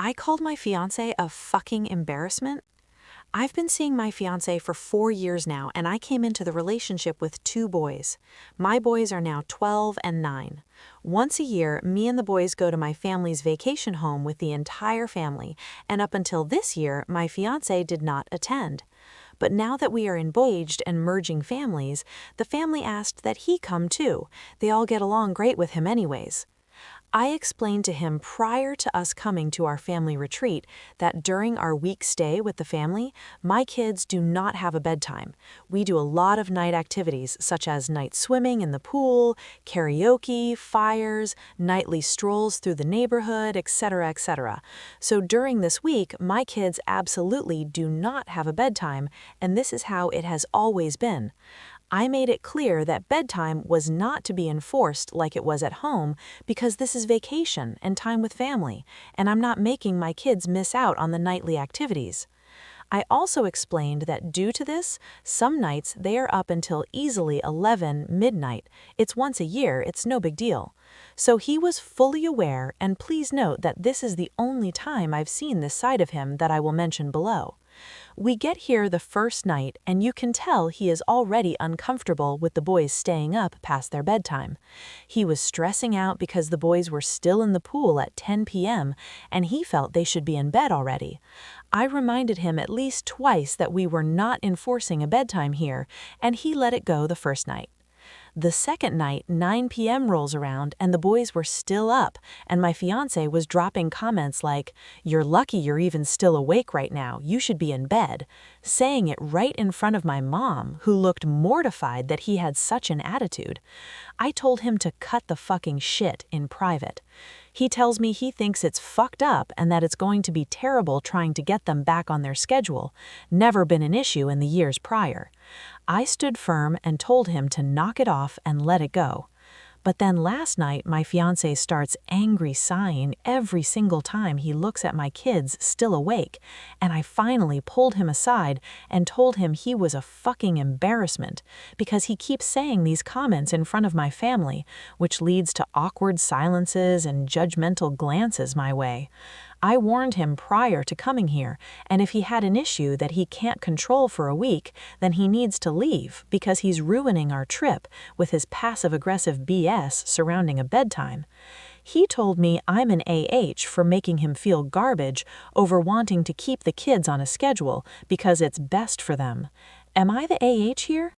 I called my fiancé a fucking embarrassment. I've been seeing my fiancé for 4 years now, and I came into the relationship with 2 boys. My boys are now 12 and 9. Once a year, me and the boys go to my family's vacation home with the entire family, and up until this year, my fiancé did not attend. But now that we are engaged and merging families, the family asked that he come too. They all get along great with him anyways. I explained to him prior to us coming to our family retreat that during our week stay with the family, my kids do not have a bedtime. We do a lot of night activities such as night swimming in the pool, karaoke, fires, nightly strolls through the neighborhood, etc., etc. So during this week, my kids absolutely do not have a bedtime, and this is how it has always been. I made it clear that bedtime was not to be enforced like it was at home because this is vacation and time with family, and I'm not making my kids miss out on the nightly activities. I also explained that due to this, some nights they are up until easily 11 midnight. It's once a year, it's no big deal. So he was fully aware, and please note that this is the only time I've seen this side of him that I will mention below. We get here the first night, and you can tell he is already uncomfortable with the boys staying up past their bedtime. He was stressing out because the boys were still in the pool at 10 p.m., and he felt they should be in bed already. I reminded him at least twice that we were not enforcing a bedtime here, and he let it go the first night. The second night, 9 p.m. rolls around and the boys were still up, and my fiancé was dropping comments like, "You're lucky you're even still awake right now, you should be in bed," saying it right in front of my mom, who looked mortified that he had such an attitude. I told him to cut the fucking shit in private. He tells me he thinks it's fucked up and that it's going to be terrible trying to get them back on their schedule. Never been an issue in the years prior. I stood firm and told him to knock it off and let it go. But then last night, my fiancé starts angry sighing every single time he looks at my kids still awake, and I finally pulled him aside and told him he was a fucking embarrassment because he keeps saying these comments in front of my family, which leads to awkward silences and judgmental glances my way. I warned him prior to coming here, and if he had an issue that he can't control for a week, then he needs to leave because he's ruining our trip with his passive-aggressive BS surrounding a bedtime. He told me I'm an AH for making him feel garbage over wanting to keep the kids on a schedule because it's best for them. Am I the AH here?